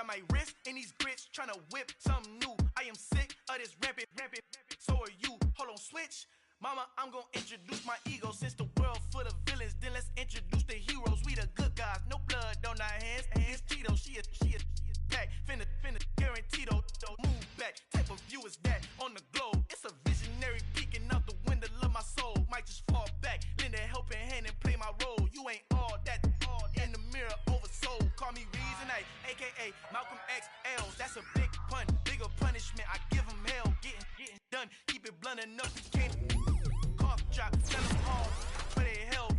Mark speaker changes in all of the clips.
Speaker 1: my wrist and these grits, trying to whip something new. I am sick of this rampant. So are you. Hold on, switch. Mama, I'm gonna introduce my ego. Since the world full of villains, then let's introduce the heroes. We the good guys, no blood on our hands. It's Tito, she a pack. Finna guarantee though. Move back, type of view is that on the globe. It's a visionary peeking out the window of my soul. Might just fall back, lend a helping hand and play my role. You ain't all that in the mirror oversold. Call me Reason, aka Malcolm X L's. That's a big pun, bigger punishment. I give him hell, getting done. Keep it blunt enough, you can't cough drop. Tell them all where they hell.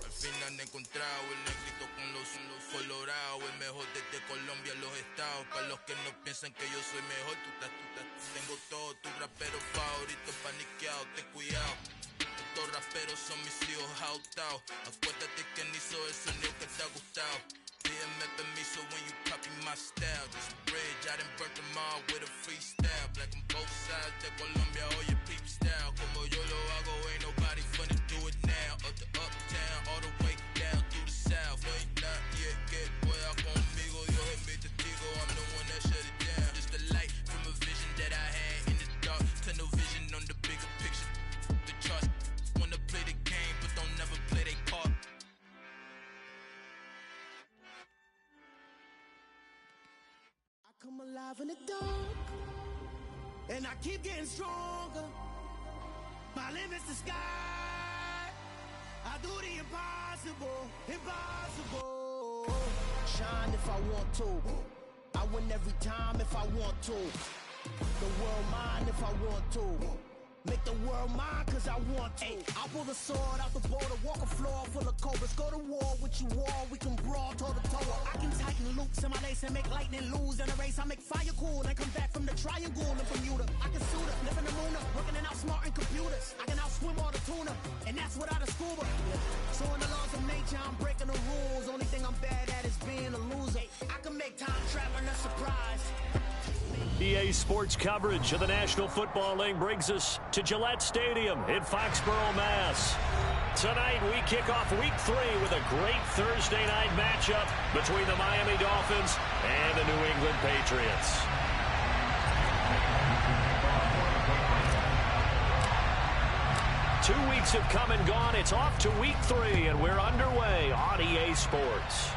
Speaker 2: Al fin han encontrado el éxito con los colorados, el mejor desde Colombia, los estados. Para los que no piensan que yo soy mejor, tú estás. Tengo todo, tus raperos favoritos paniqueados, ten cuidado. Estos raperos son mis hijos jautados. Acuérdate que ni hizo el sonido que te ha gustado. Pídeme permiso when you copy my style. This bridge, I done burnt them all with a freestyle. Black on both sides de Colombia, oye peep style. Como yo lo hago, ain't nobody funny do it now. Up to uptown, all the way down through the south. No hay nadie que pueda conmigo, Dios es mi testigo. I'm the one that shut it down. Just the light from a vision that I had in the dark. Tunnel vision on the bigger picture. The charts wanna play the game, but don't never play their part.
Speaker 3: Come alive in the dark, and I keep getting stronger. My limit's the sky. I do the impossible. Shine if I want to. I win every time if I want to. The world mine if I want to. Make the world mine cause I want to. I'll pull the sword out the border, walk a floor full of cobras. Go to war with you all, we can brawl toe to toe. I can tighten loops in my lace and make lightning lose in a race. I make fire cool and come back from the triangle in Bermuda. I can suit up, live in the moon up, working and outsmarting computers. I can outswim all the tuna, and that's without a scuba. So in the laws of nature, I'm breaking the rules. Only thing I'm bad at is being a loser. I can make time traveling a surprise.
Speaker 4: EA Sports coverage of the National Football League brings us to Gillette Stadium in Foxborough, Mass. Tonight, we kick off Week 3 with a great Thursday night matchup between the Miami Dolphins and the New England Patriots. Two weeks have come and gone. It's off to Week 3, and we're underway on EA Sports.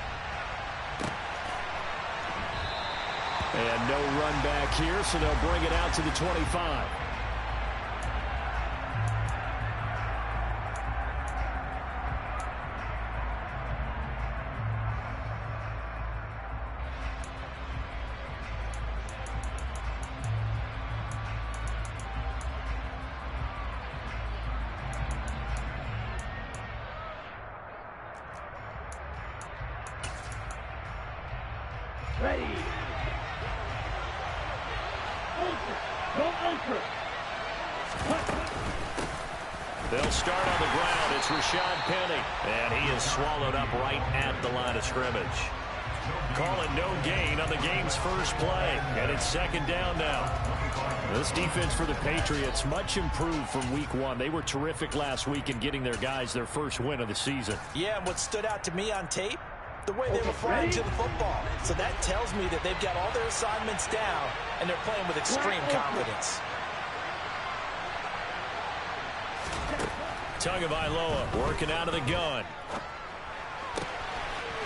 Speaker 4: And no run back here, so they'll bring it out to the 25.
Speaker 5: Ready.
Speaker 4: They'll start on the ground. It's Rashad Penny, and he is swallowed up right at the line of scrimmage. Calling no gain on the game's first play, and it's second down now. This defense for the Patriots, much improved from Week 1. They were terrific last week in getting their guys their first win of the season.
Speaker 6: Yeah, and what stood out to me on tape, the way they were flying to the football. So that tells me that they've got all their assignments down, and they're playing with extreme confidence.
Speaker 4: Tagovailoa working out of the gun.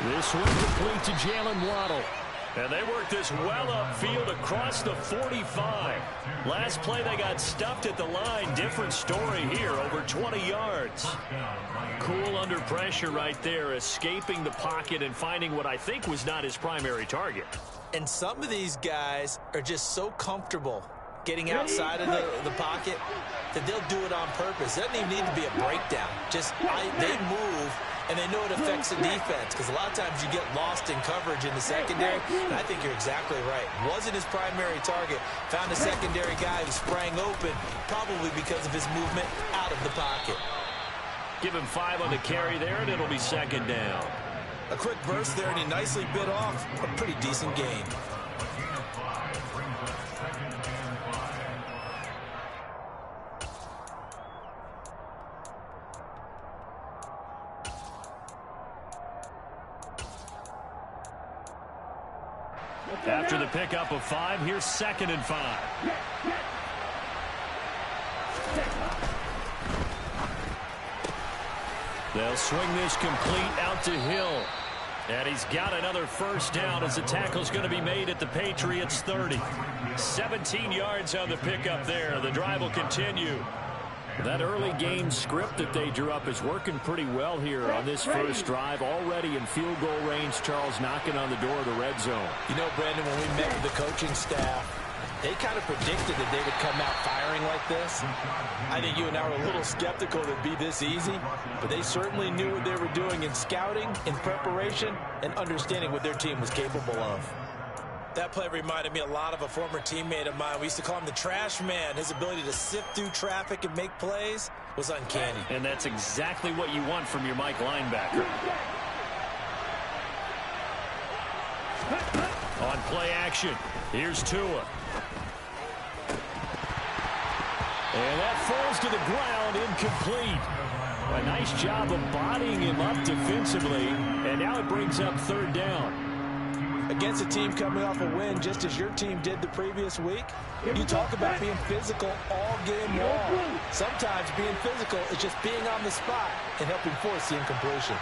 Speaker 4: This one complete to Jalen Waddle. And they work this well upfield across the 45. Last play they got stuffed at the line. Different story here, over 20 yards. Cool under pressure right there, escaping the pocket and finding what I think was not his primary target.
Speaker 6: And some of these guys are just so comfortable getting outside of the pocket that they'll do it on purpose. It doesn't even need to be a breakdown. Just they move, and they know it affects the defense, because a lot of times you get lost in coverage in the secondary, and I think you're exactly right. Wasn't his primary target. Found a secondary guy who sprang open, probably because of his movement out of the pocket.
Speaker 4: Give him 5 on the carry there, and it'll be second down.
Speaker 6: A quick burst there, and he nicely bit off a pretty decent gain.
Speaker 4: After the pickup of 5, here's 2nd and 5. They'll swing this complete out to Hill. And he's got another first down as the tackle's going to be made at the Patriots 30. 17 yards on the pickup there. The drive will continue. That early game script that they drew up is working pretty well here on this first drive. Already in field goal range, Charles, knocking on the door of the red zone.
Speaker 6: You know, Brandon, when we met with the coaching staff, they kind of predicted that they would come out firing like this. I think you and I were a little skeptical that it'd be this easy, but they certainly knew what they were doing in scouting, in preparation, and understanding what their team was capable of. That play reminded me a lot of a former teammate of mine. We used to call him the trash man. His ability to sift through traffic and make plays was uncanny.
Speaker 4: And that's exactly what you want from your Mike linebacker. On play action, here's Tua. And that falls to the ground, incomplete. A nice job of bodying him up defensively, and now it brings up 3rd down.
Speaker 6: Against a team coming off a win just as your team did the previous week, you talk about being physical all game long. Sometimes being physical is just being on the spot and helping force the incompletion.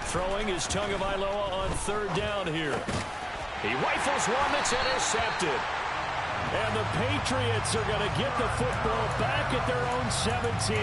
Speaker 4: Throwing is Tagovailoa on 3rd down here. He rifles one that's intercepted. And the Patriots are going to get the football back at their own 17.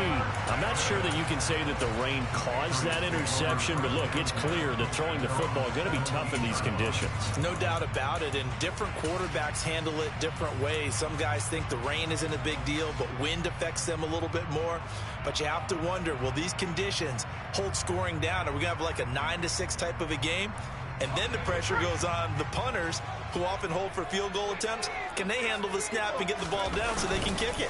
Speaker 4: I'm not sure that you can say that the rain caused that interception, but look, it's clear that throwing the football is going to be tough in these conditions.
Speaker 6: No doubt about it, and different quarterbacks handle it different ways. Some guys think the rain isn't a big deal, but wind affects them a little bit more. But you have to wonder, will these conditions hold scoring down? Are we going to have like a 9-6 type of a game? And then the pressure goes on the punters, who often hold for field goal attempts. Can they handle the snap and get the ball down so they can kick it?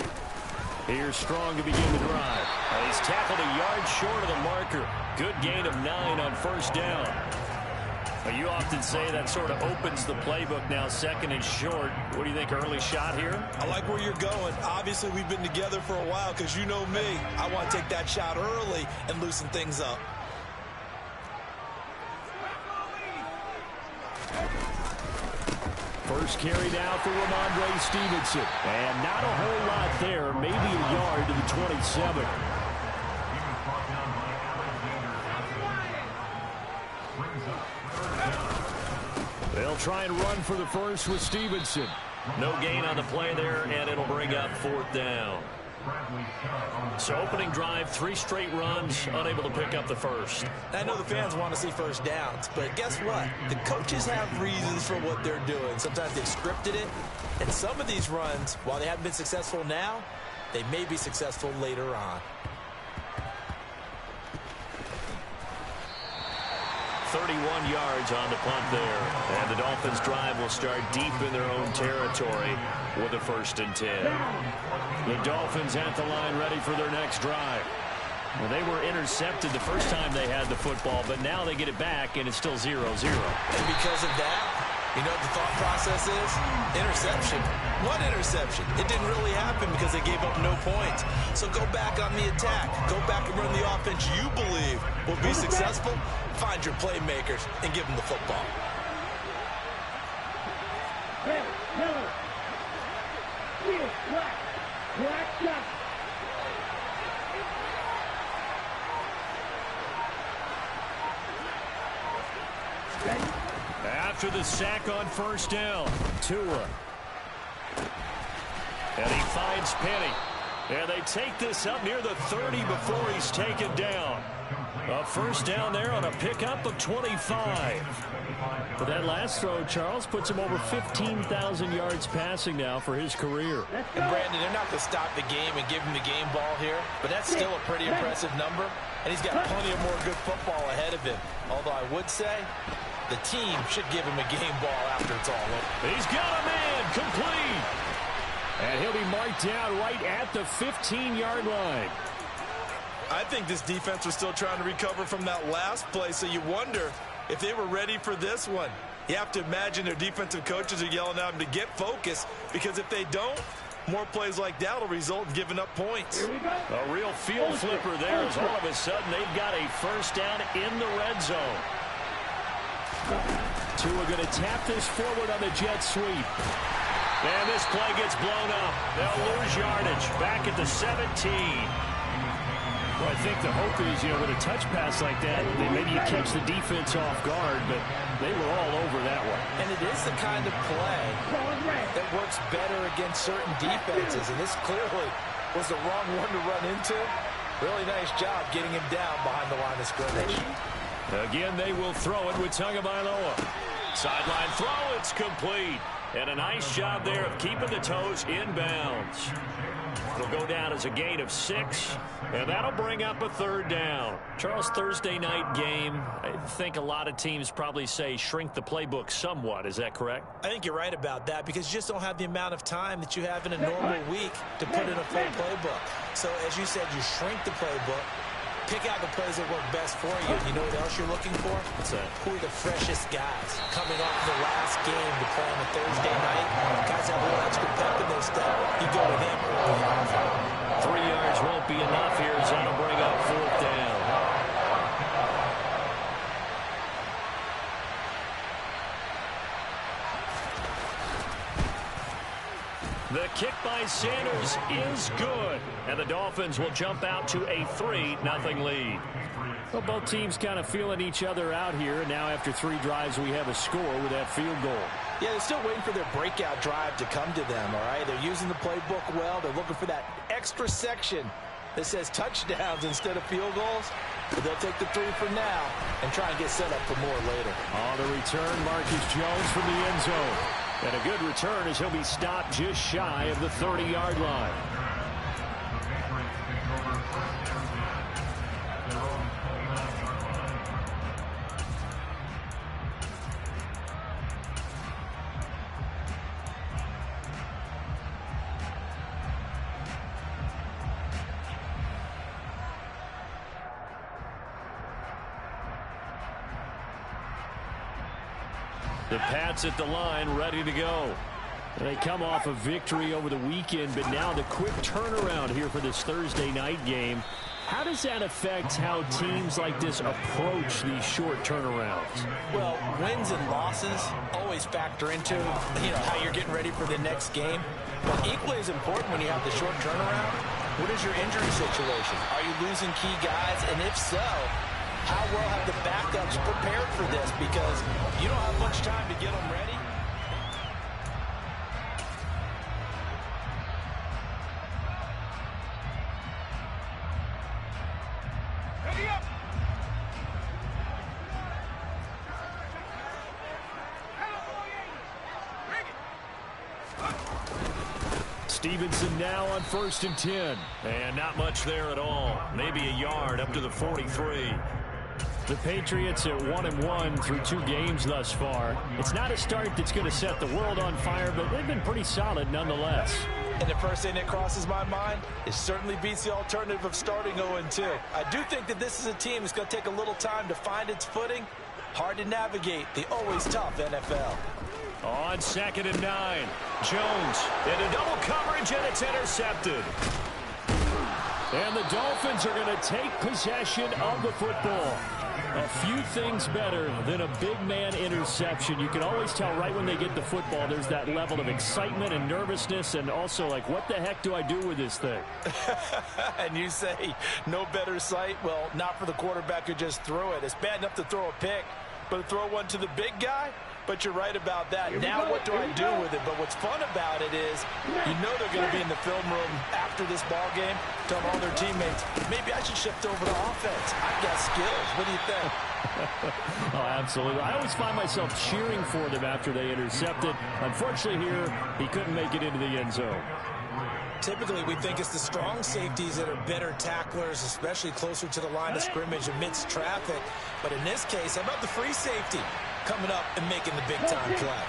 Speaker 4: Here's Strong to begin the drive. He's tackled a yard short of the marker. Good gain of 9 on 1st down. You often say that sort of opens the playbook now, 2nd and short. What do you think, early shot here?
Speaker 6: I like where you're going. Obviously, we've been together for a while because you know me. I want to take that shot early and loosen things up.
Speaker 4: First carry now for Ramondre Stevenson. And not a whole lot there. Maybe a yard to the 27. They'll try and run for the first with Stevenson. No gain on the play there, and it'll bring up 4th down. So opening drive, 3 straight runs, unable to pick up the first.
Speaker 6: I know the fans want to see first downs, but guess what? The coaches have reasons for what they're doing. Sometimes they've scripted it, and some of these runs, while they haven't been successful now, they may be successful later on.
Speaker 4: 31 yards on the punt there. And the Dolphins' drive will start deep in their own territory with a 1st and 10. The Dolphins at the line ready for their next drive. Well, they were intercepted the first time they had the football, but now they get it back, and it's still 0-0.
Speaker 6: And because of that, you know what the thought process is? Interception. What interception? It didn't really happen because they gave up no points. So go back on the attack. Go back and run the offense you believe will be successful. Find your playmakers and give them the football.
Speaker 4: After the sack on 1st down, Tua. And he finds Penny. And they take this up near the 30 before he's taken down. A 1st down there on a pickup of 25. But that last throw, Charles, puts him over 15,000 yards passing now for his career.
Speaker 6: And Brandon, they're not going to stop the game and give him the game ball here, but that's still a pretty impressive number. And he's got plenty of more good football ahead of him. Although I would say the team should give him a game ball after it's all over.
Speaker 4: He's got a man complete. And he'll be marked down right at the 15-yard line.
Speaker 6: I think this defense was still trying to recover from that last play, so you wonder if they were ready for this one. You have to imagine their defensive coaches are yelling at them to get focused, because if they don't, more plays like that will result in giving up points.
Speaker 4: A real field flipper there as all of a sudden they've got a first down in the red zone. Tua going to tap this forward on the jet sweep. And this play gets blown up. They'll lose yardage. Back at the 17. Well, I think the hope is, with a touch pass like that, maybe you catch the defense off guard, but they were all over that one.
Speaker 6: And it is the kind of play that works better against certain defenses, and this clearly was the wrong one to run into. Really nice job getting him down behind the line of scrimmage.
Speaker 4: Again, they will throw it with Tagovailoa. Sideline throw, it's complete. And a nice job there of keeping the toes in bounds. It'll go down as a gain of 6, and that'll bring up a third down. Charles, Thursday night game, I think a lot of teams probably say shrink the playbook somewhat. Is that correct?
Speaker 6: I think you're right about that because you just don't have the amount of time that you have in a normal week to put in a full playbook. So, as you said, you shrink the playbook. Pick out the plays that work best for you. You know what else you're looking for?
Speaker 4: What's that?
Speaker 6: Who are the freshest guys coming off the last game to play on a Thursday night? Guys have a little extra pep in their step. You go to them early on.
Speaker 4: 3 yards won't be enough here as that'll bring up fourth down. The kick by Sanders is good, and the Dolphins will jump out to a 3-0 lead. Well, both teams kind of feeling each other out here, and now after 3 drives, we have a score with that field goal.
Speaker 6: Yeah, they're still waiting for their breakout drive to come to them, all right? They're using the playbook well. They're looking for that extra section that says touchdowns instead of field goals. But they'll take the 3 for now and try and get set up for more later.
Speaker 4: On the return, Marcus Jones from the end zone. And a good return as he'll be stopped just shy of the 30-yard line. The Pats at the line, ready to go. They come off a victory over the weekend, but now the quick turnaround here for this Thursday night game. How does that affect how teams like this approach these short turnarounds?
Speaker 6: Well, wins and losses always factor into, how you're getting ready for the next game. But equally as important when you have the short turnaround, what is your injury situation? Are you losing key guys? And if so, how well have the backups prepared for this? Because you don't have much time to get them ready.
Speaker 4: Stevenson now on 1st and 10. And not much there at all. Maybe a yard up to the 43. The Patriots at 1-1 through 2 games thus far. It's not a start that's going to set the world on fire, but they've been pretty solid nonetheless.
Speaker 6: And the first thing that crosses my mind is certainly beats the alternative of starting 0-2. I do think that this is a team that's going to take a little time to find its footing. Hard to navigate the always tough NFL.
Speaker 4: On 2nd and 9, Jones into double coverage, and it's intercepted. And the Dolphins are going to take possession of the football. A few things better than a big man interception. You can always tell right when they get the football, there's that level of excitement and nervousness, and also like, what the heck do I do with this thing?
Speaker 6: And you say, no better sight? Well, not for the quarterback who just threw it. It's bad enough to throw a pick, but to throw one to the big guy? But you're right about that. Now what do I do with it? But what's fun about it is they're going to be in the film room after this ball game telling all their teammates, maybe I should shift over to offense. I've got skills. What do you think?
Speaker 4: Oh, absolutely. I always find myself cheering for them after they intercept it. Unfortunately here, he couldn't make it into the end zone.
Speaker 6: Typically, we think it's the strong safeties that are better tacklers, especially closer to the line of scrimmage amidst traffic. But in this case, how about the free safety coming up and making the big-time play?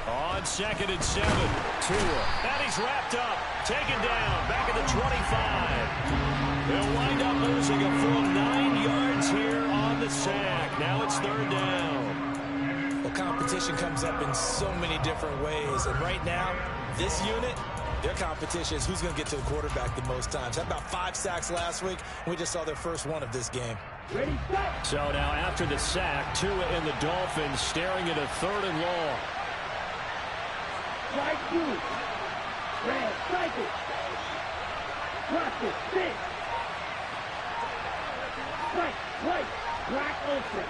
Speaker 4: On 2nd and 7. Tua. And he's wrapped up. Taken down. Back at the 25. They'll wind up losing a full 9 yards here on the sack. Now it's 3rd down.
Speaker 6: Well, competition comes up in so many different ways. And right now, this unit, their competition is who's going to get to the quarterback the most times. Had about 5 sacks last week. We just saw their first one of this game.
Speaker 5: Ready, set.
Speaker 4: So now after the sack, Tua and the Dolphins staring at a 3rd and long.
Speaker 5: Right through. Red, cycle. Drop it, sit. Right, right. Black open.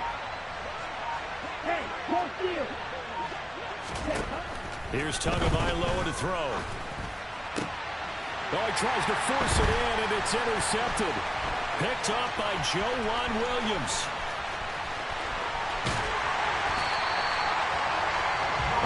Speaker 5: Hey, close field.
Speaker 4: Here's Tagovailoa to throw. Oh, he tries to force it in, and it's intercepted. Picked up by Joejuan Williams.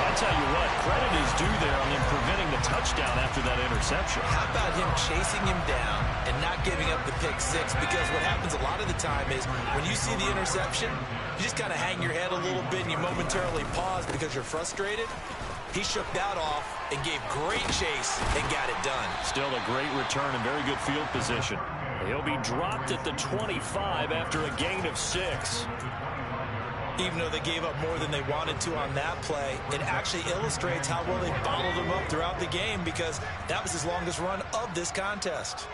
Speaker 4: I'll tell you what, credit is due there on him preventing the touchdown after that interception.
Speaker 6: How about him chasing him down and not giving up the pick six? Because what happens a lot of the time is when you see the interception, you just kind of hang your head a little bit and you momentarily pause because you're frustrated. He shook that off and gave great chase and got it done.
Speaker 4: Still a great return and very good field position. He'll be dropped at the 25 after a gain of 6.
Speaker 6: Even though they gave up more than they wanted to on that play, it actually illustrates how well they followed him up throughout the game because that was his longest run of this contest.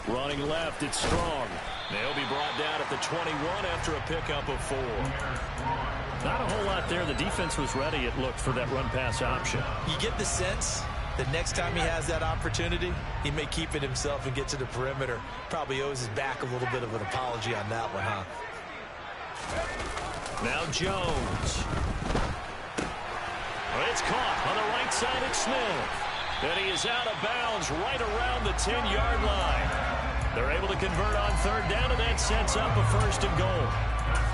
Speaker 4: Running left, it's Strong. They'll be brought down at the 21 after a pickup of 4. Not a whole lot there. The defense was ready, it looked, for that run-pass option.
Speaker 6: You get the sense that next time he has that opportunity, he may keep it himself and get to the perimeter. Probably owes his back a little bit of an apology on that one, huh?
Speaker 4: Now Jones. It's caught on the right side of Smith. And he is out of bounds right around the 10-yard line. They're able to convert on 3rd down, and that sets up a 1st and goal.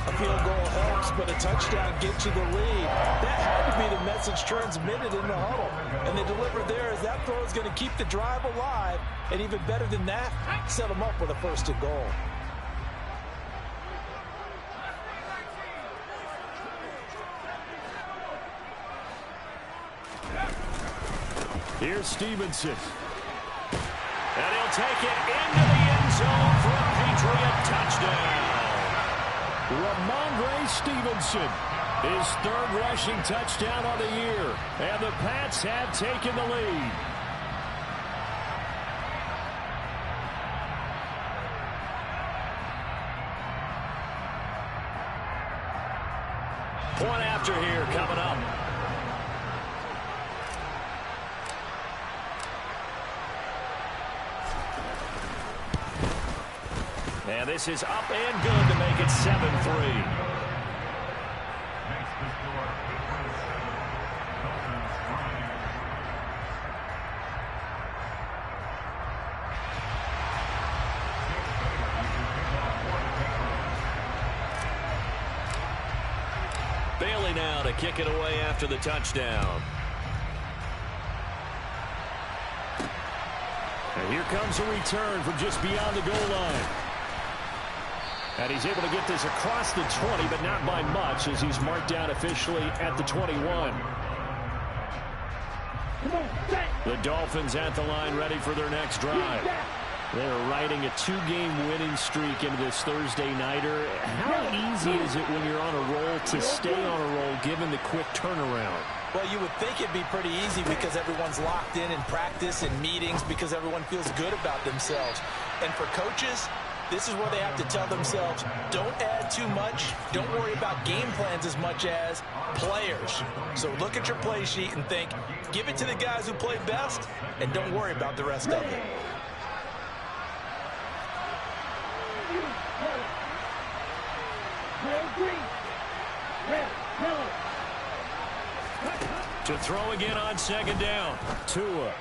Speaker 6: A field goal helps, but a touchdown gets you the lead. That had to be the message transmitted in the huddle. And they delivered there as that throw is going to keep the drive alive. And even better than that, set them up with a 1st and goal.
Speaker 4: Here's Stevenson. And he'll take it into the end zone for a Patriot touchdown. Ramondre Stevenson, his 3rd rushing touchdown on the year. And the Pats have taken the lead. Point after here coming up. And this is up and good to make it 7-3. Bailey now to kick it away after the touchdown. And here comes a return from just beyond the goal line. And he's able to get this across the 20, but not by much as he's marked down officially at the 21. The Dolphins at the line ready for their next drive. They're riding a 2-game winning streak into this Thursday nighter. How easy is it when you're on a roll to stay on a roll given the quick turnaround?
Speaker 6: Well, you would think it'd be pretty easy because everyone's locked in practice and meetings because everyone feels good about themselves. And for coaches, this is where they have to tell themselves, don't add too much. Don't worry about game plans as much as players. So look at your play sheet and think, give it to the guys who play best, and don't worry about the rest of it.
Speaker 4: To throw again on 2nd down. Tua.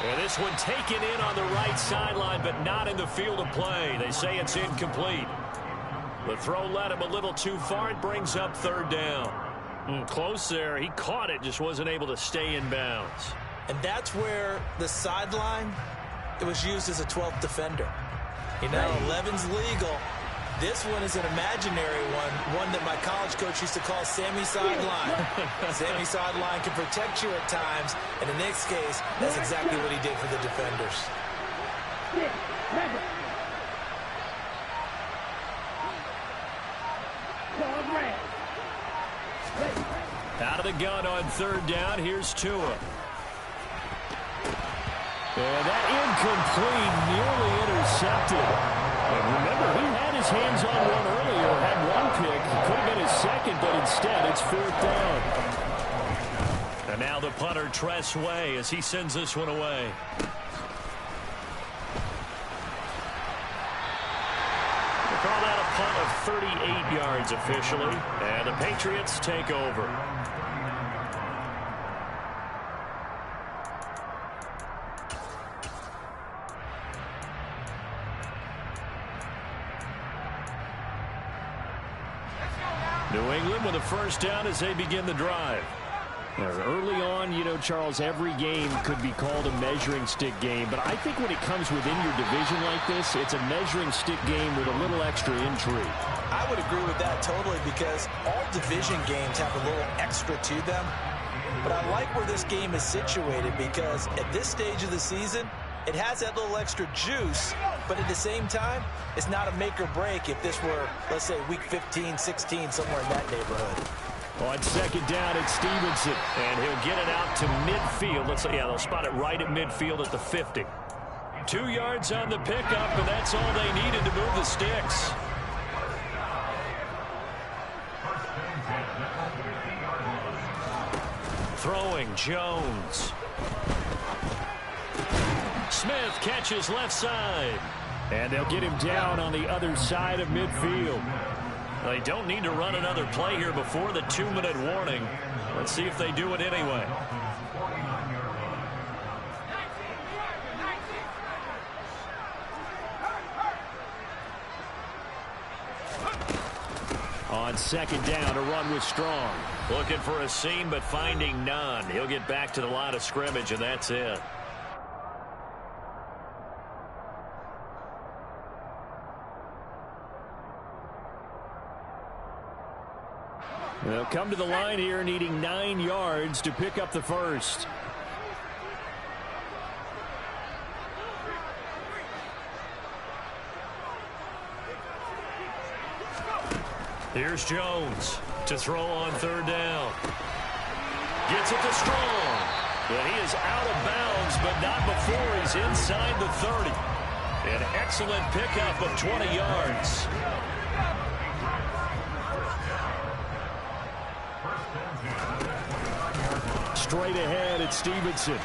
Speaker 4: And this one taken in on the right sideline, but not in the field of play. They say it's incomplete. The throw led him a little too far. It brings up 3rd down. Close there. He caught it, just wasn't able to stay in bounds.
Speaker 6: And that's where the sideline, it was used as a 12th defender. You know, 11's legal, This one is an imaginary one that my college coach used to call Sammy Sideline. Sammy Sideline can protect you at times, and in this case, that's exactly what he did for the defenders.
Speaker 4: Out of the gun on third down, here's Tua. And that incomplete, nearly intercepted. And remember, he had his hands on one earlier, had one pick. It could have been his second, but instead it's fourth down. And now the punter, Tress Way, as he sends this one away. We'll call that a punt of 38 yards officially. And the Patriots take over. New England with a first down as they begin the drive. Early on, you know, Charles, every game could be called a measuring stick game, but I think when it comes within your division like this, it's a measuring stick game with a little extra intrigue.
Speaker 6: I would agree with that totally, because all division games have a little extra to them. But I like where this game is situated, because at this stage of the season, it has that little extra juice, but at the same time, it's not a make or break if this were, let's say, week 15, 16, somewhere in that neighborhood.
Speaker 4: On second down, it's Stevenson, and he'll get it out to midfield. They'll spot it right at midfield at the 50. 2 yards on the pickup, and that's all they needed to move the sticks. Throwing, Jones. Smith catches left side. And they'll get him down on the other side of midfield. They don't need to run another play here before the 2-minute warning. Let's see if they do it anyway. On second down, a run with Strong. Looking for a seam, but finding none. He'll get back to the line of scrimmage, and that's it. They'll come to the line here needing 9 yards to pick up the first. Here's Jones to throw on third down. Gets it to Strong. And he is out of bounds, but not before he's inside the 30. An excellent pickup of 20 yards. Straight ahead at Stevenson.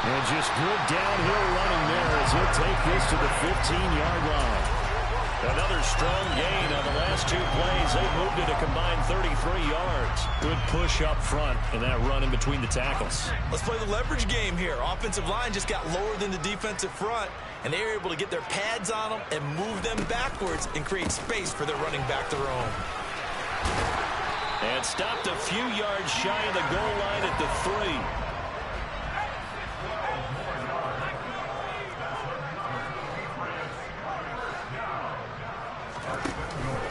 Speaker 4: And just good downhill running there as he'll take this to the 15-yard line. Another strong gain on the last 2 plays. They moved it a combined 33 yards. Good push up front and that run in between the tackles.
Speaker 6: Let's play the leverage game here. Offensive line just got lower than the defensive front, and they were able to get their pads on them and move them backwards and create space for their running back to roam.
Speaker 4: And stopped a few yards shy of the goal line at the 3.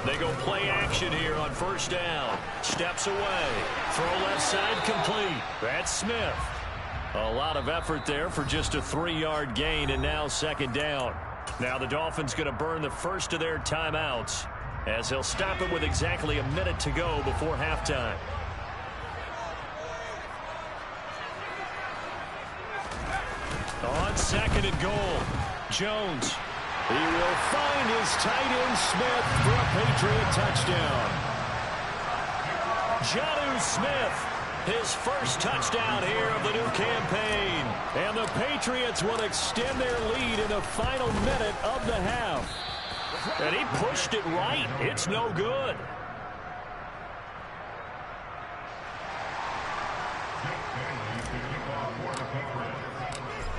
Speaker 4: They go play action here on first down. Steps away. Throw left side complete. That's Smith. A lot of effort there for just a 3-yard gain, and now second down. Now the Dolphins going to burn the first of their timeouts, as they'll stop it with exactly a minute to go before halftime. On second and goal, Jones. He will find his tight end Smith for a Patriot touchdown. Jonnu Smith, his first touchdown here of the new campaign. And the Patriots will extend their lead in the final minute of the half. And he pushed it right. It's no good.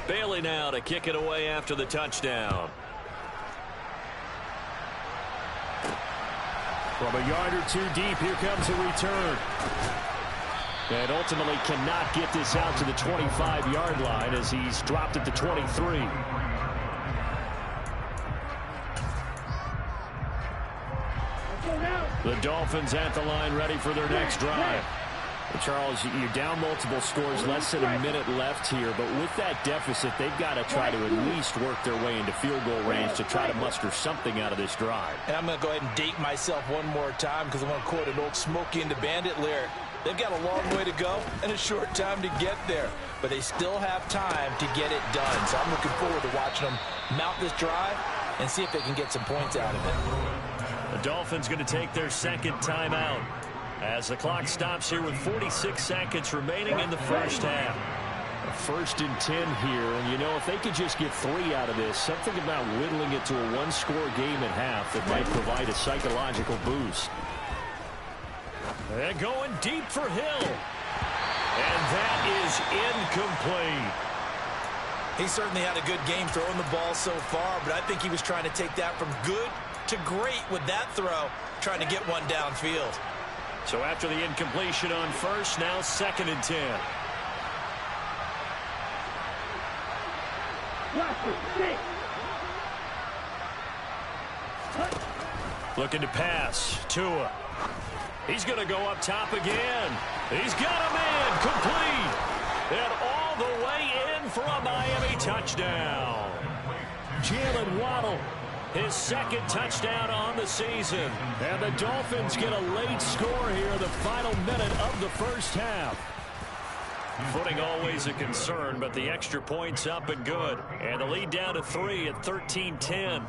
Speaker 4: Bailey now to kick it away after the touchdown. From a yard or two deep, here comes a return. And ultimately cannot get this out to the 25-yard line as he's dropped at the 23. The Dolphins at the line, ready for their next drive. Well, Charles, you're down multiple scores, less than a minute left here, but with that deficit, they've got to try to at least work their way into field goal range to try to muster something out of this drive.
Speaker 6: And I'm going to go ahead and date myself one more time because I want to quote an old Smokey and the Bandit lyric. They've got a long way to go and a short time to get there, but they still have time to get it done. So I'm looking forward to watching them mount this drive and see if they can get some points out of it.
Speaker 4: The Dolphins going to take their second timeout as the clock stops here with 46 seconds remaining in the first half. First and 10 here, and you know, if they could just get 3 out of this, something about whittling it to a one-score game at half that might provide a psychological boost. And going deep for Hill. And that is incomplete.
Speaker 6: He certainly had a good game throwing the ball so far, but I think he was trying to take that from good to great with that throw, trying to get one downfield.
Speaker 4: So after the incompletion on first, now second and 10. Looking to pass. Tua. He's going to go up top again. He's got him in. Complete. And all the way in for a Miami touchdown. Jalen Waddle, his second touchdown on the season. And the Dolphins get a late score here in the final minute of the first half. Footing always a concern, but the extra point's up and good. And the lead down to 3 at 13-10.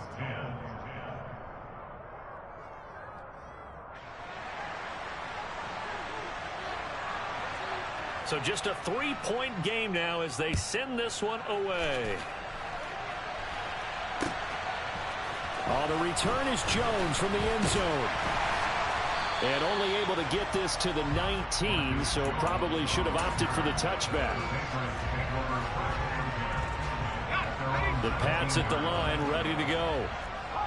Speaker 4: So just a 3-point game now as they send this one away. On the return is Jones from the end zone. And only able to get this to the 19, so probably should have opted for the touchback. The Pats at the line ready to go.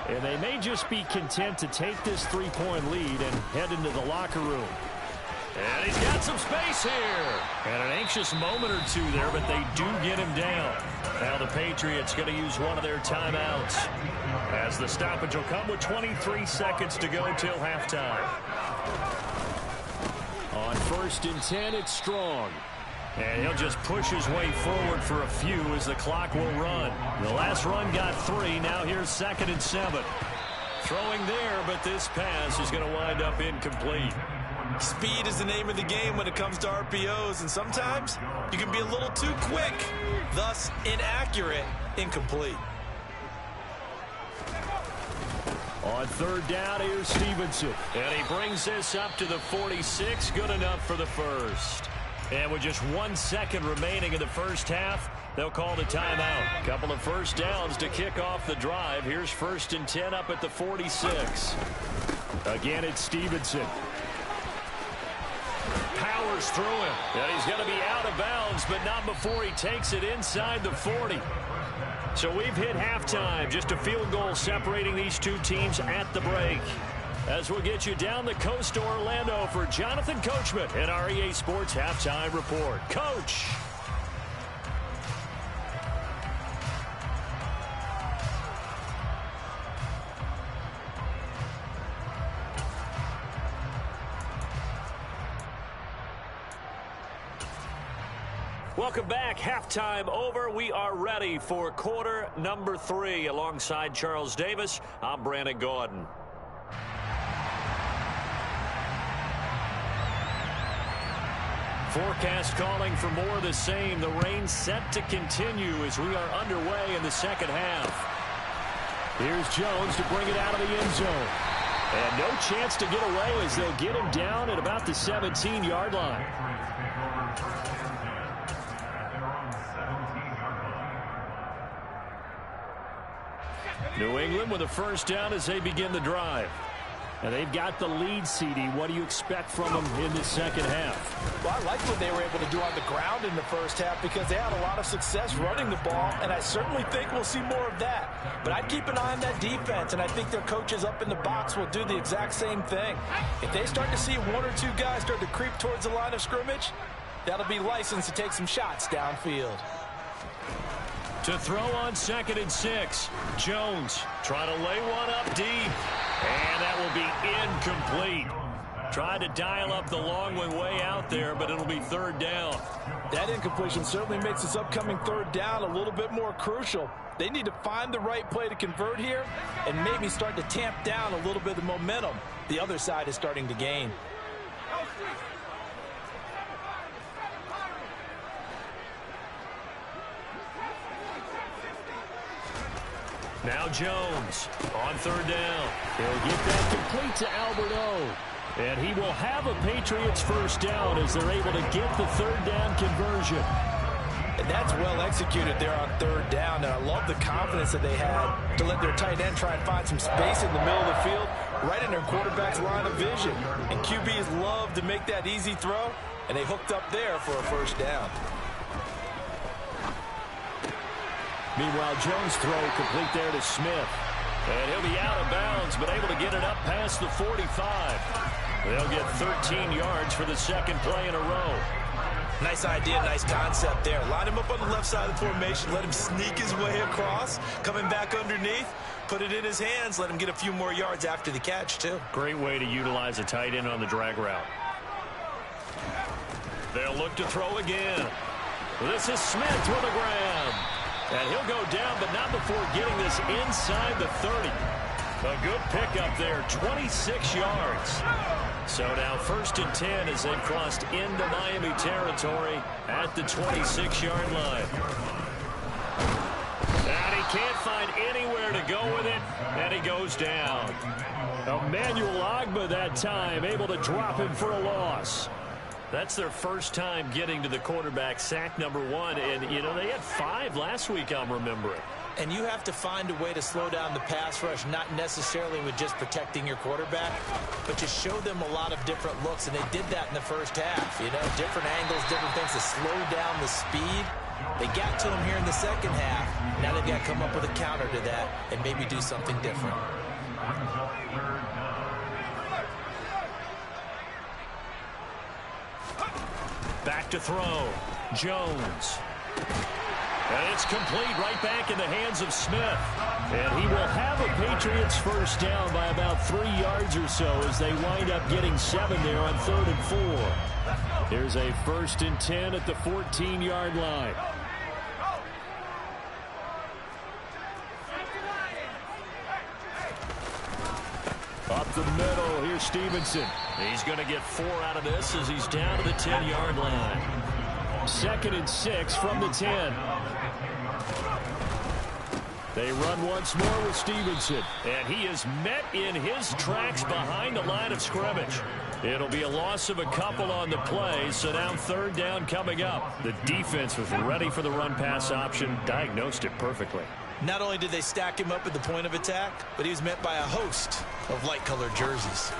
Speaker 4: And they may just be content to take this 3-point lead and head into the locker room. And he's got some space here. And an anxious moment or two there, but they do get him down. Now the Patriots going to use one of their timeouts, as the stoppage will come with 23 seconds to go till halftime. On first and 10, it's Strong. And he'll just push his way forward for a few as the clock will run. The last run got 3. Now here's second and 7. Throwing there, but this pass is going to wind up incomplete.
Speaker 6: Speed is the name of the game when it comes to RPOs, and sometimes you can be a little too quick, thus inaccurate, incomplete.
Speaker 4: On third down, here's Stevenson. And he brings this up to the 46. Good enough for the first. And with just 1 second remaining in the first half, they'll call the timeout. Couple of first downs to kick off the drive. Here's first and 10 up at the 46. Again, it's Stevenson. Powers through him. And he's going to be out of bounds, but not before he takes it inside the 40. So we've hit halftime. Just a field goal separating these two teams at the break. As we'll get you down the coast to Orlando for Jonathan Coachman and our EA Sports Halftime Report. Coach. Welcome back. Halftime over. We are ready for quarter number 3. Alongside Charles Davis, I'm Brandon Gordon. Forecast calling for more of the same. The rain set to continue as we are underway in the second half. Here's Jones to bring it out of the end zone. And no chance to get away as they'll get him down at about the 17-yard line. New England with a first down as they begin the drive. And they've got the lead, CD. What do you expect from them in the second half?
Speaker 6: Well, I like what they were able to do on the ground in the first half because they had a lot of success running the ball, and I certainly think we'll see more of that. But I'd keep an eye on that defense, and I think their coaches up in the box will do the exact same thing. If they start to see 1 or 2 guys start to creep towards the line of scrimmage, that'll be licensed to take some shots downfield.
Speaker 4: To throw on second and 6, Jones trying to lay one up deep. And that will be incomplete. Tried to dial up the long way out there, but it'll be third down.
Speaker 6: That incompletion certainly makes this upcoming third down a little bit more crucial. They need to find the right play to convert here and maybe start to tamp down a little bit of momentum the other side is starting to gain.
Speaker 4: Now Jones on third down. He'll get that complete to Albert O. And he will have a Patriots first down as they're able to get the third down conversion.
Speaker 6: And that's well executed there on third down. And I love the confidence that they had to let their tight end try and find some space in the middle of the field, right in their quarterback's line of vision. And QBs love to make that easy throw, and they hooked up there for a first down.
Speaker 4: Meanwhile, Jones' throw complete there to Smith. And he'll be out of bounds, but able to get it up past the 45. They'll get 13 yards for the second play in a row.
Speaker 6: Nice idea, nice concept there. Line him up on the left side of the formation. Let him sneak his way across. Coming back underneath. Put it in his hands. Let him get a few more yards after the catch, too.
Speaker 4: Great way to utilize a tight end on the drag route. They'll look to throw again. This is Smith with a grab. And he'll go down, but not before getting this inside the 30. A good pickup there, 26 yards. So now 1st and 10 as they've crossed into Miami territory at the 26-yard line. And he can't find anywhere to go with it, and he goes down. Emmanuel Ogbah that time able to drop him for a loss. That's their first time getting to the quarterback, sack number 1. And, you know, they had 5 last week, I'm remembering.
Speaker 6: And you have to find a way to slow down the pass rush, not necessarily with just protecting your quarterback, but to show them a lot of different looks. And they did that in the first half. You know, different angles, different things to slow down the speed. They got to him here in the second half. Now they've got to come up with a counter to that and maybe do something different.
Speaker 4: Back to throw. Jones. And it's complete right back in the hands of Smith. And he will have a Patriots first down by about 3 yards or so as they wind up getting 7 there on 3rd and 4. Here's a 1st and 10 at the 14-yard line. Up the middle, here's Stevenson. He's going to get 4 out of this as he's down to the 10-yard line. 2nd and 6 from the 10. They run once more with Stevenson, and he is met in his tracks behind the line of scrimmage. It'll be a loss of a couple on the play, so now 3rd down coming up. The defense was ready for the run-pass option, diagnosed it perfectly.
Speaker 6: Not only did they stack him up at the point of attack, but he was met by a host of light-colored jerseys.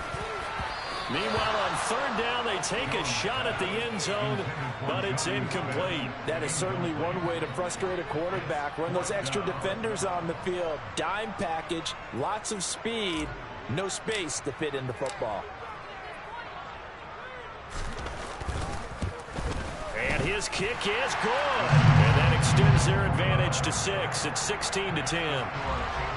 Speaker 4: Meanwhile, on 3rd down, they take a shot at the end zone, but it's incomplete.
Speaker 6: That is certainly one way to frustrate a quarterback. Run those extra defenders on the field. Dime package, lots of speed, no space to fit in the football.
Speaker 4: And his kick is good. And that extends their advantage to 6. It's 16-10.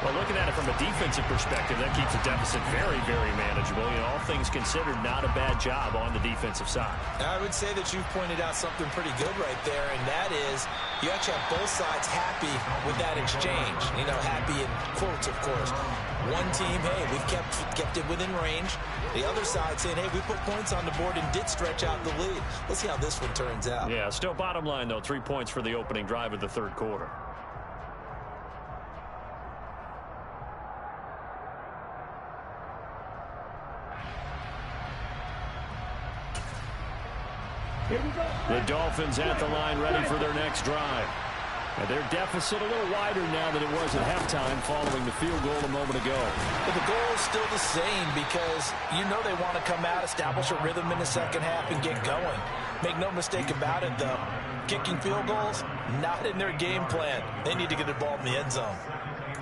Speaker 4: Well, looking at it from a defensive perspective, that keeps the deficit very, very manageable. You know, all things considered, not a bad job on the defensive side.
Speaker 6: I would say that you've pointed out something pretty good right there, and that is you actually have both sides happy with that exchange. You know, happy in quotes, of course. One team, hey, we've kept it within range. The other side saying, hey, we put points on the board and did stretch out the lead. Let's see how this one turns out.
Speaker 4: Yeah, still bottom line, though, 3 points for the opening drive of the 3rd quarter. The Dolphins at the line, ready for their next drive. And their deficit a little wider now than it was at halftime following the field goal a moment ago.
Speaker 6: But the goal is still the same because you know they want to come out, establish a rhythm in the second half, and get going. Make no mistake about it, though. Kicking field goals, not in their game plan. They need to get the ball in the end zone.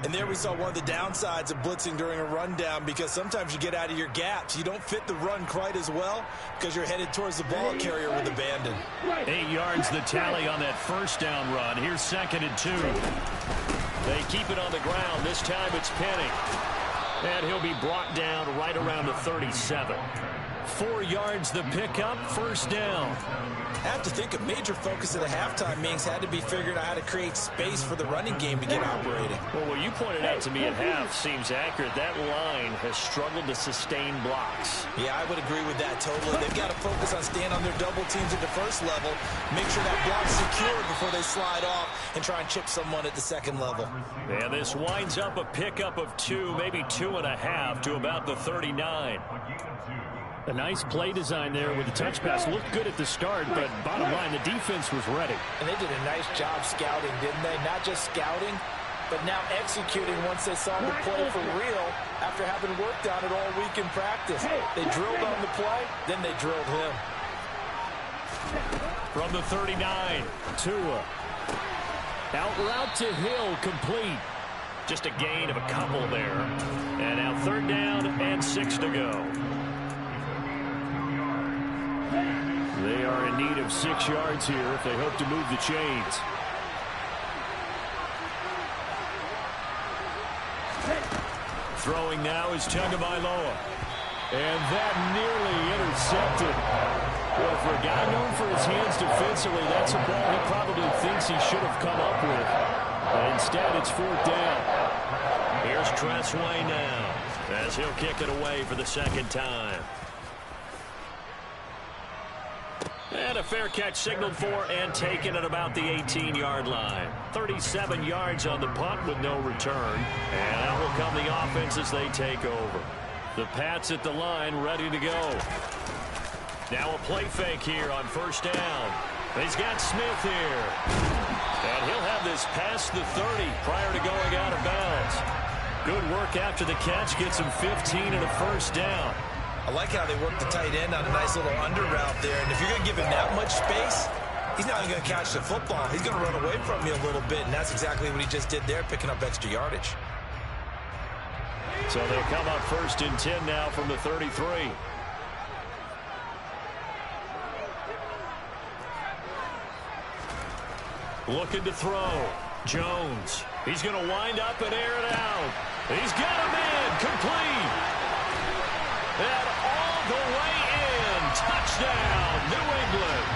Speaker 6: And there we saw one of the downsides of blitzing during a rundown because sometimes you get out of your gaps. You don't fit the run quite as well because you're headed towards the ball carrier with abandon.
Speaker 4: 8 yards the tally on that first down run. Here's 2nd and 2. They keep it on the ground. This time it's Penny. And he'll be brought down right around the 37. 4 yards the pickup, first down.
Speaker 6: I have to think a major focus of the halftime meetings had to be figuring out how to create space for the running game to get operating.
Speaker 4: Well, what you pointed out to me at half seems accurate. That line has struggled to sustain blocks.
Speaker 6: Yeah, I would agree with that totally. They've got to focus on staying on their double teams at the first level, make sure that block's secure before they slide off and try and chip someone at the second level.
Speaker 4: And this winds up a pickup of 2, maybe 2.5 to about the 39. A nice play design there with the touch pass. Looked good at the start, but bottom line, the defense was ready.
Speaker 6: And they did a nice job scouting, didn't they? Not just scouting, but now executing once they saw the play for real after having worked on it all week in practice. They drilled on the play, then they drilled him.
Speaker 4: From the 39, Tua. Out route to Hill, complete. Just a gain of a couple there. And now 3rd down and 6 to go. They are in need of 6 yards here if they hope to move the chains. Throwing now is Tagovailoa. And that nearly intercepted. Well, for a guy known for his hands defensively, that's a ball he probably thinks he should have come up with. But instead, it's 4th down. Here's Tressway now as he'll kick it away for the 2nd time. And a fair catch signaled for and taken at about the 18-yard line. 37 yards on the punt with no return. And out will come the offense as they take over. The Pats at the line ready to go. Now a play fake here on 1st down. He's got Smith here. And he'll have this past the 30 prior to going out of bounds. Good work after the catch. Gets him 15 and a 1st down.
Speaker 6: I like how they work the tight end on a nice little under route there. And if you're going to give him that much space, he's not even going to catch the football. He's going to run away from you a little bit, and that's exactly what he just did there, picking up extra yardage.
Speaker 4: So they'll come up 1st and 10 now from the 33. Looking to throw. Jones. He's going to wind up and air it out. He's got a man complete. And all the way in. Touchdown, New England.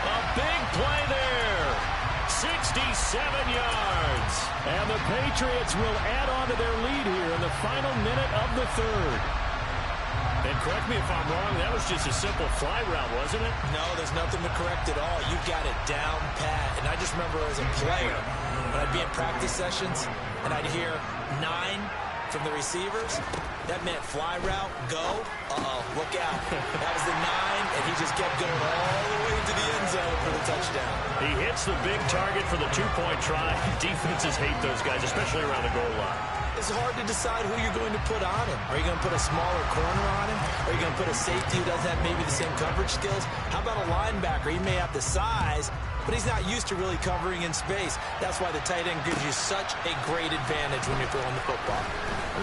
Speaker 4: A big play there. 67 yards. And the Patriots will add on to their lead here in the final minute of the 3rd. And correct me if I'm wrong, that was just a simple fly route, wasn't it?
Speaker 6: No, there's nothing to correct at all. You got it down pat. And I just remember as a player, when I'd be in practice sessions, and I'd hear 9 from the receivers, that meant fly route, go, look out. That was the 9, and he just kept going all the way into the end zone for the touchdown.
Speaker 4: He hits the big target for the 2-point try. Defenses hate those guys, especially around the goal line.
Speaker 6: It's hard to decide who you're going to put on him. Are you going to put a smaller corner on him? Are you going to put a safety who doesn't have maybe the same coverage skills? How about a linebacker? He may have the size, but he's not used to really covering in space. That's why the tight end gives you such a great advantage when you're throwing the football.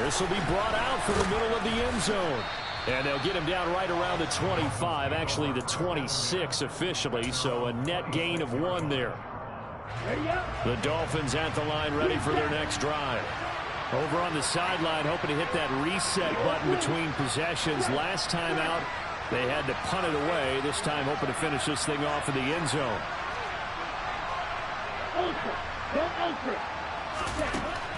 Speaker 4: This will be brought out from the middle of the end zone. And they'll get him down right around the 25, actually the 26 officially, so a net gain of 1 there. The Dolphins at the line ready for their next drive. Over on the sideline, hoping to hit that reset button between possessions. Last time out, they had to punt it away. This time, hoping to finish this thing off in the end zone.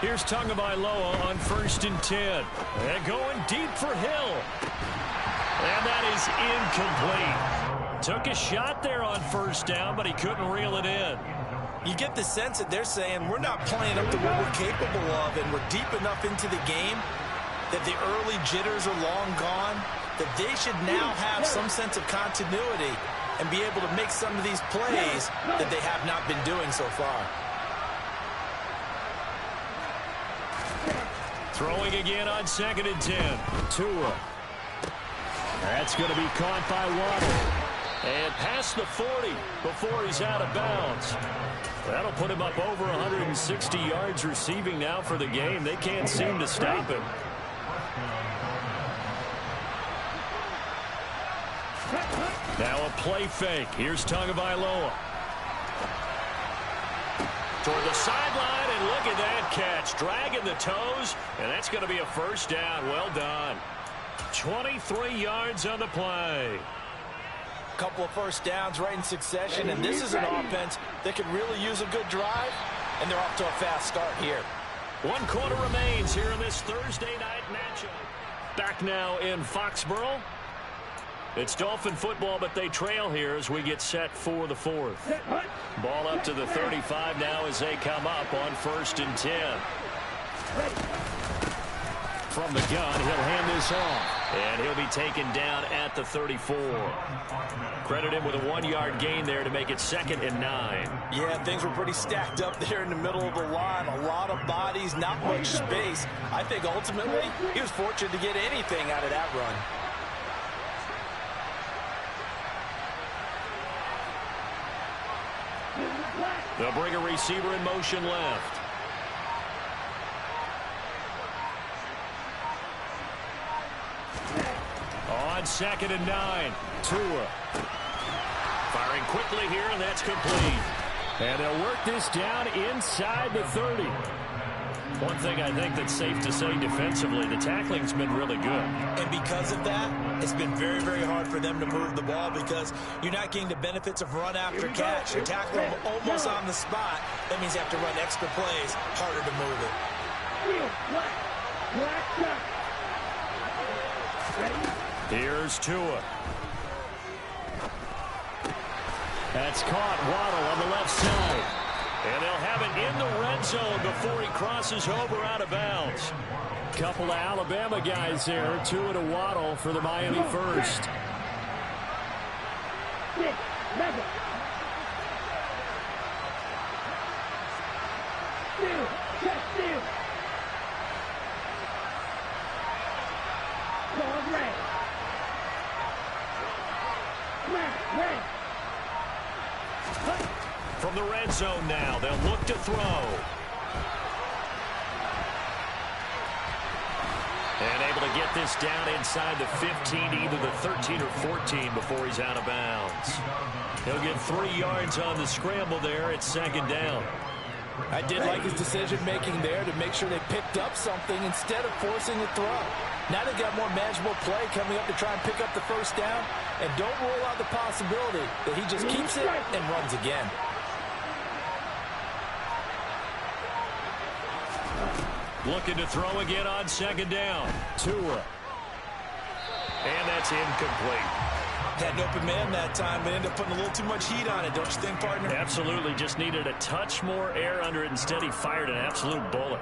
Speaker 4: Here's Tagovailoa on 1st and 10. And going deep for Hill. And that is incomplete. Took a shot there on 1st down, but he couldn't reel it in.
Speaker 6: You get the sense that they're saying we're not playing up to what we're capable of, and we're deep enough into the game that the early jitters are long gone, that they should now have some sense of continuity and be able to make some of these plays that they have not been doing so far.
Speaker 4: Throwing again on 2nd and 10. Tua. That's going to be caught by Waddle. And past the 40 before he's out of bounds. That'll put him up over 160 yards receiving now for the game. They can't seem to stop him. Now a play fake. Here's Tagovailoa. toward the sideline, and look at that catch. Dragging the toes, and that's going to be a first down. Well done. 23 yards on the play.
Speaker 6: Couple of first downs right in succession, and this is an offense that could really use a good drive, and they're off to a fast start here.
Speaker 4: 1 quarter remains here in this Thursday night matchup. Back now in Foxborough. It's Dolphin football, but they trail here as we get set for the fourth. Ball up to the 35 now as they come up on 1st and 10. From the gun, he'll hand this off, and he'll be taken down at the 34. Credit him with a 1-yard gain there to make it 2nd and 9.
Speaker 6: Yeah, things were pretty stacked up there in the middle of the line. A lot of bodies, not much space. I think ultimately he was fortunate to get anything out of that run.
Speaker 4: They'll bring a receiver in motion left. On 2nd and 9, Tua. Firing quickly here, and that's complete. And they'll work this down inside the 30. One thing I think that's safe to say defensively, the tackling's been really good.
Speaker 6: And because of that, it's been very, very hard for them to move the ball because you're not getting the benefits of run after catch. You're tackling them almost on the spot. That means you have to run extra plays, harder to move it.
Speaker 4: Here's Tua. That's caught. Waddle on the left side. And they'll have it in the red zone before he crosses over out of bounds. Couple of Alabama guys there. Tua to Waddle for the Miami first. From the red zone now, they'll look to throw. And able to get this down inside the 15, either the 13 or 14 before he's out of bounds. He'll get 3 yards on the scramble there at 2nd down.
Speaker 6: I did like his decision-making there to make sure they picked up something instead of forcing a throw. Now they've got more manageable play coming up to try and pick up the first down. And don't rule out the possibility that he just keeps it and runs again.
Speaker 4: Looking to throw again on 2nd down. Tua. And that's incomplete.
Speaker 6: Had an open man that time, but ended up putting a little too much heat on it, don't you think, partner?
Speaker 4: Absolutely. Just needed a touch more air under it. Instead, he fired an absolute bullet.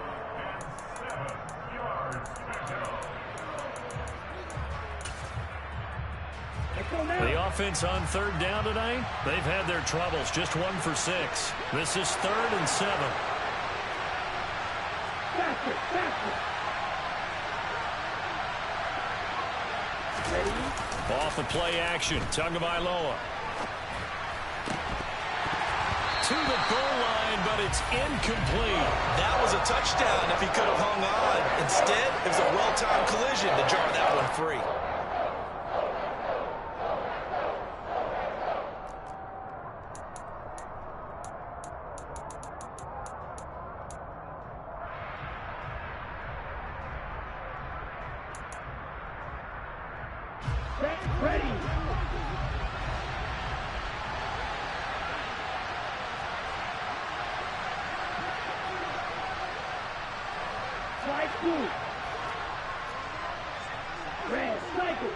Speaker 4: The offense on 3rd down tonight, they've had their troubles. Just 1 for 6. This is 3rd and 7. Off the play action, Tagovailoa. To the goal line, but it's incomplete.
Speaker 6: That was a touchdown if he could have hung on. Instead, it was a well-timed collision to jar that one free.
Speaker 5: Ready. Slide through. Red cycle.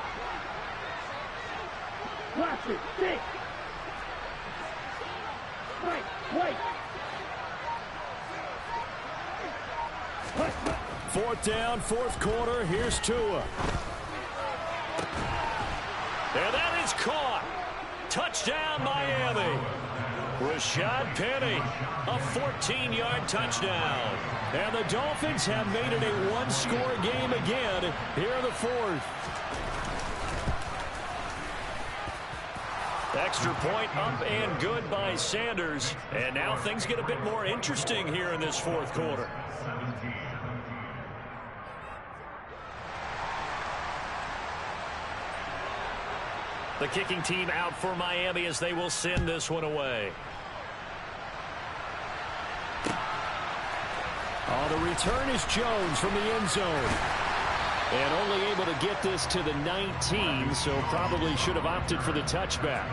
Speaker 5: Watch it. 6. Right.
Speaker 4: 4th down, 4th quarter. Here's Tua. And that is caught. Touchdown, Miami. Rashad Penny, a 14-yard touchdown. And the Dolphins have made it a one-score game again here in the 4th. Extra point up and good by Sanders. And now things get a bit more interesting here in this 4th quarter. The kicking team out for Miami as they will send this one away. Oh, the return is Jones from the end zone. And only able to get this to the 19, so probably should have opted for the touchback.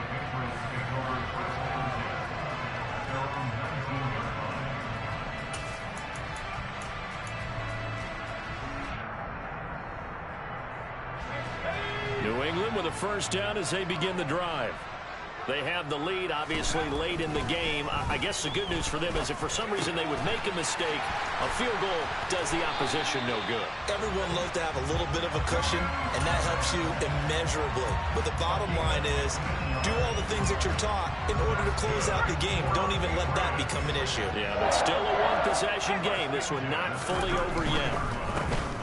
Speaker 4: New England with a first down as they begin the drive. They have the lead, obviously, late in the game. I guess the good news for them is if for some reason they would make a mistake, a field goal does the opposition no good.
Speaker 6: Everyone loves to have a little bit of a cushion, and that helps you immeasurably. But the bottom line is, do all the things that you're taught in order to close out the game. Don't even let that become an issue.
Speaker 4: Yeah, but still a one-possession game. This one not fully over yet.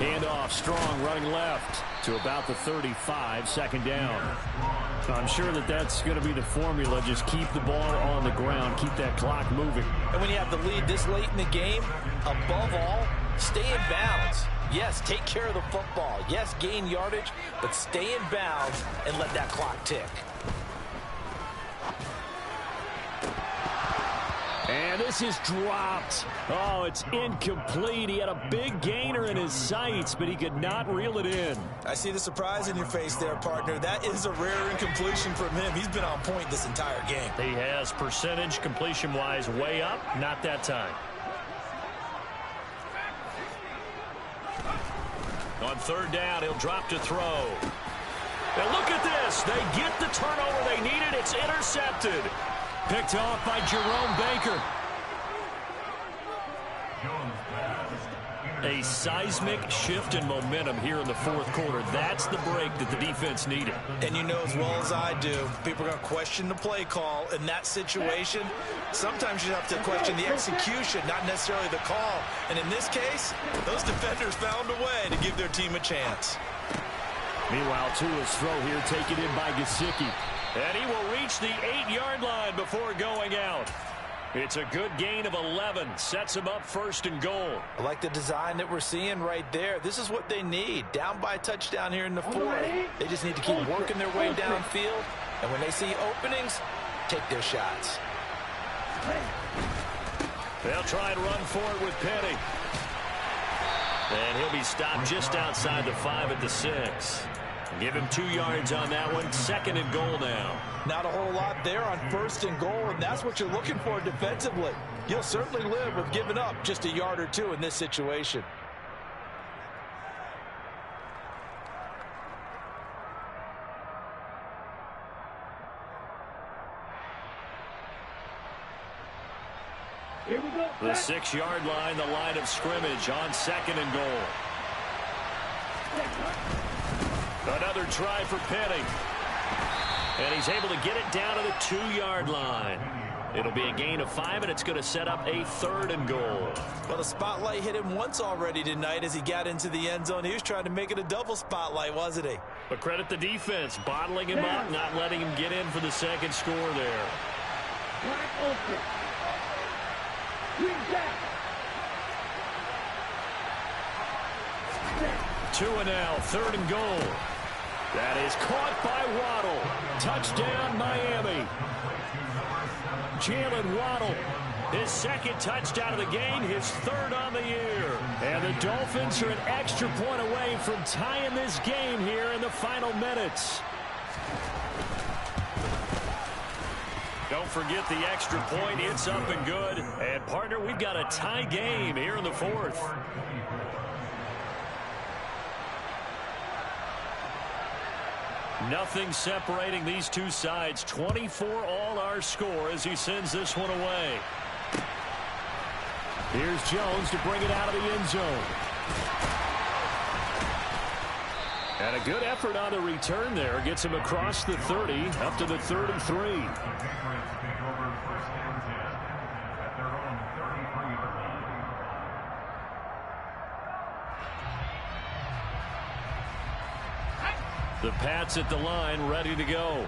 Speaker 4: Handoff, Strong running left to about the 35, second down. I'm sure that's going to be the formula. Just keep the ball on the ground, keep that clock moving.
Speaker 6: And when you have the lead this late in the game, above all, stay in bounds. Yes, take care of the football. Yes, gain yardage, but stay in bounds and let that clock tick.
Speaker 4: And this is dropped. Oh, it's incomplete. He had a big gainer in his sights, but he could not reel it in.
Speaker 6: I see the surprise in your face there, partner. That is a rare incompletion from him. He's been on point this entire game.
Speaker 4: He has percentage completion-wise way up. Not that time. On third down, he'll drop to throw. And look at this. They get the turnover they needed. It's intercepted. Picked off by Jerome Baker. A seismic shift in momentum here in the fourth quarter. That's the break that the defense needed.
Speaker 6: And you know as well as I do, people are going to question the play call in that situation. Sometimes you have to question the execution, not necessarily the call. And in this case, those defenders found a way to give their team a chance.
Speaker 4: Meanwhile, Tua's throw here taken in by Gesicki. And he will reach the 8-yard line before going out. It's a good gain of 11. Sets him up first and goal.
Speaker 6: I like the design that we're seeing right there. This is what they need. Down by a touchdown here in the fourth. They just need to keep working their way downfield. And when they see openings, take their shots.
Speaker 4: They'll try and run for it with Penny. And he'll be stopped just outside the 5 at the 6. Give him 2 yards on that one. Second and goal now.
Speaker 6: Not a whole lot there on first and goal, and that's what you're looking for defensively. You'll certainly live with giving up just a yard or two in this situation.
Speaker 5: Here we go.
Speaker 4: The 6-yard line, the line of scrimmage on second and goal. Another try for Penny. And he's able to get it down to the 2-yard line. It'll be a gain of 5, and it's going to set up a third and goal.
Speaker 6: Well, the spotlight hit him once already tonight as he got into the end zone. He was trying to make it a double spotlight, wasn't he?
Speaker 4: But credit the defense, bottling him up, not letting him get in for the second score there.
Speaker 5: Wide open. Green back.
Speaker 4: 2 and now, third and goal. That is caught by Waddle. Touchdown, Miami. Jalen Waddle, his second touchdown of the game, his third on the year. And the Dolphins are an extra point away from tying this game here in the final minutes. Don't forget the extra point. It's up and good. And, partner, we've got a tie game here in the fourth. Nothing separating these two sides. 24 all our score as he sends this one away. Here's Jones to bring it out of the end zone. And a good effort on the return there. Gets him across the 30 up to the 33. The Pats at the line, ready to go.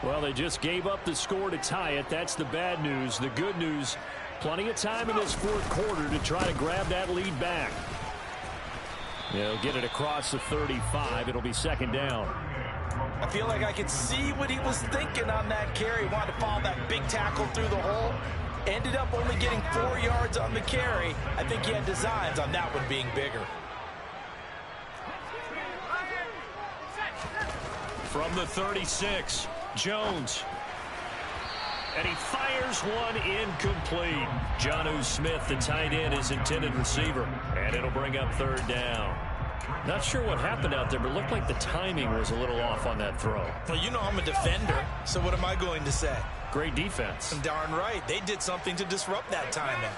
Speaker 4: Well, they just gave up the score to tie it. That's the bad news. The good news, plenty of time in this fourth quarter to try to grab that lead back. They'll get it across the 35. It'll be second down.
Speaker 6: I feel like I could see what he was thinking on that carry. Wanted to follow that big tackle through the hole. Ended up only getting 4 yards on the carry. I think he had designs on that one being bigger.
Speaker 4: From the 36, Jones. And he fires one incomplete. Jonnu Smith, the tight end, his intended receiver. And it'll bring up third down. Not sure what happened out there, but it looked like the timing was a little off on that throw.
Speaker 6: Well, you know I'm a defender, so what am I going to say?
Speaker 4: Great defense.
Speaker 6: Darn right. They did something to disrupt that timing.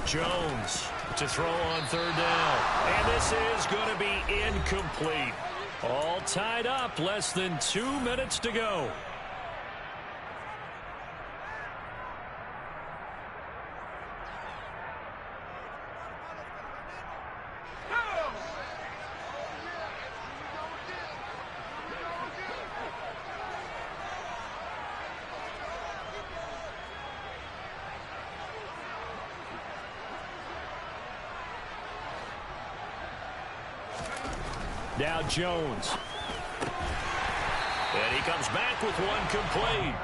Speaker 4: Jones to throw on third down. And this is going to be incomplete. All tied up, less than 2 minutes to go. Now Jones. And he comes back with one complete.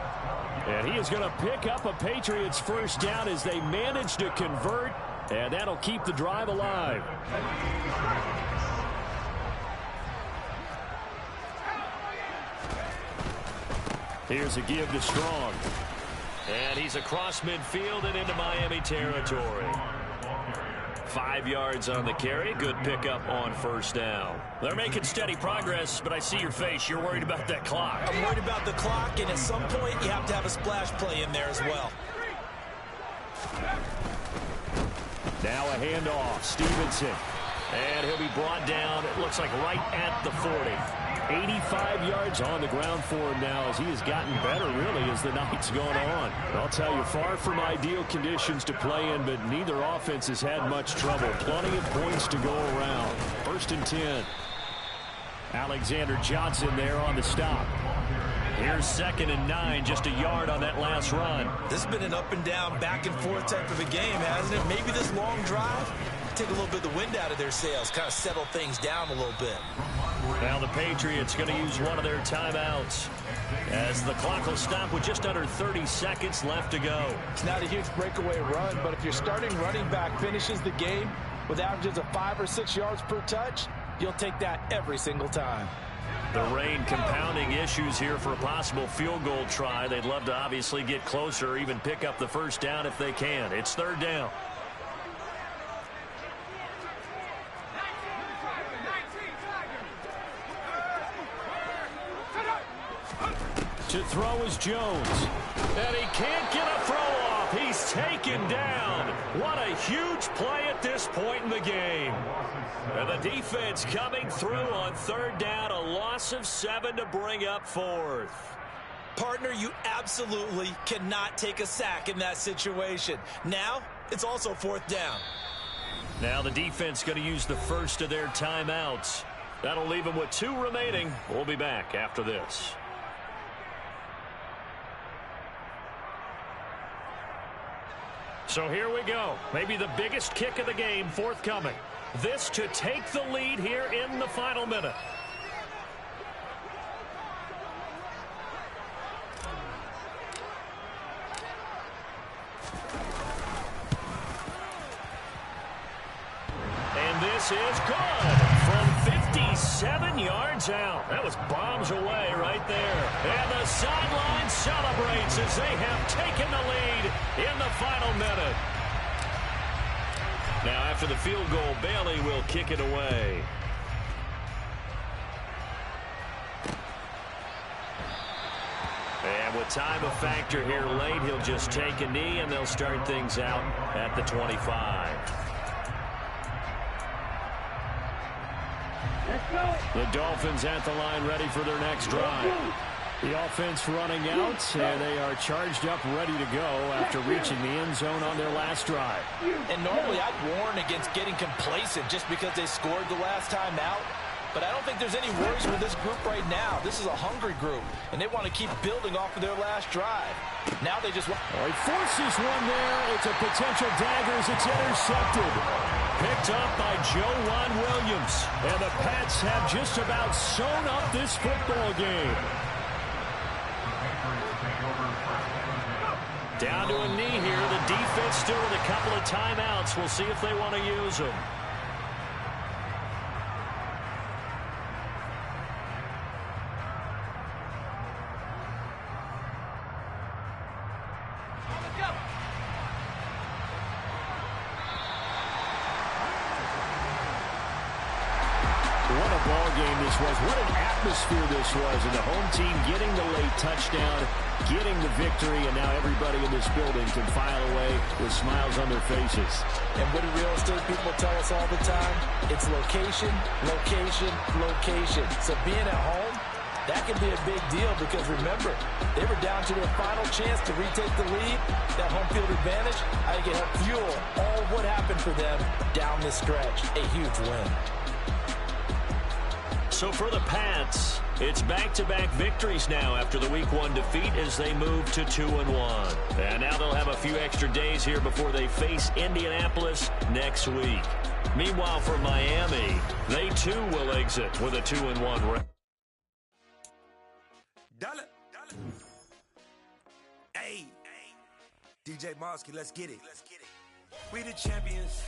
Speaker 4: And he is going to pick up a Patriots first down as they manage to convert. And that'll keep the drive alive. Here's a give to Strong. And he's across midfield and into Miami territory. 5 yards on the carry. Good pickup on first down. They're making steady progress, but I see your face. You're worried about that clock.
Speaker 6: I'm worried about the clock, and at some point you have to have a splash play in there as well.
Speaker 4: Now a handoff. Stevenson. And he'll be brought down, it looks like right at the 40. 85 yards on the ground for him now as he has gotten better, really, as the night's gone on. I'll tell you, far from ideal conditions to play in, but neither offense has had much trouble. Plenty of points to go around. 1st and 10. Alexander Johnson there on the stop. Here's 2nd and 9, just a yard on that last run.
Speaker 6: This has been an up and down, back and forth type of a game, hasn't it? Maybe this long drive, take a little bit of the wind out of their sails, kind of settle things down a little bit.
Speaker 4: Now the Patriots going to use one of their timeouts as the clock will stop with just under 30 seconds left to go.
Speaker 7: It's not a huge breakaway run, but if your starting running back finishes the game with averages of 5 or 6 yards per touch, you'll take that every single time.
Speaker 4: The rain compounding issues here for a possible field goal try. They'd love to obviously get closer or even pick up the first down if they can. It's 3rd down. To throw is Jones. And he can't get a throw off. He's taken down. What a huge play at this point in the game. And the defense coming through on 3rd down. A loss of 7 to bring up 4th.
Speaker 6: Partner, you absolutely cannot take a sack in that situation. Now, it's also 4th down.
Speaker 4: Now the defense going to use the first of their timeouts. That'll leave them with 2 remaining. We'll be back after this. So here we go. Maybe the biggest kick of the game forthcoming. This to take the lead here in the final minute. And this is good from 57 yards out. That was bombs away right there. And the sideline celebrates as they have taken the lead in the final minute. Now after the field goal, Bailey will kick it away. And with time a factor here late, he'll just take a knee and they'll start things out at the 25. The Dolphins at the line ready for their next drive. The offense running out, and they are charged up, ready to go after reaching the end zone on their last drive.
Speaker 6: And normally I'd warn against getting complacent just because they scored the last time out. But I don't think there's any worries with this group right now. This is a hungry group, and they want to keep building off of their last drive. Now they just want...
Speaker 4: He forces one there. It's a potential dagger as it's intercepted. Picked up by Joe Williams. And the Pats have just about sewn up this football game. Down to a knee here. The defense still with a couple of timeouts. We'll see if they want to use them. What a ball game this was. What an atmosphere this was. And the home team getting the late touchdown, getting the victory, and now everybody in this building can file away with smiles on their faces.
Speaker 7: And what do real estate people tell us all the time? It's location, location, location. So being at home, that can be a big deal because remember, they were down to their final chance to retake the lead. That home field advantage, I think it helped fuel all of what happened for them down the stretch. A huge win.
Speaker 4: So for the Pats, it's back-to-back victories now after the Week 1 defeat as they move to 2-1. And now they'll have a few extra days here before they face Indianapolis next week. Meanwhile, for Miami, they too will exit with a 2-1 record.
Speaker 8: Hey, DJ Mosky, let's get it. We the champions.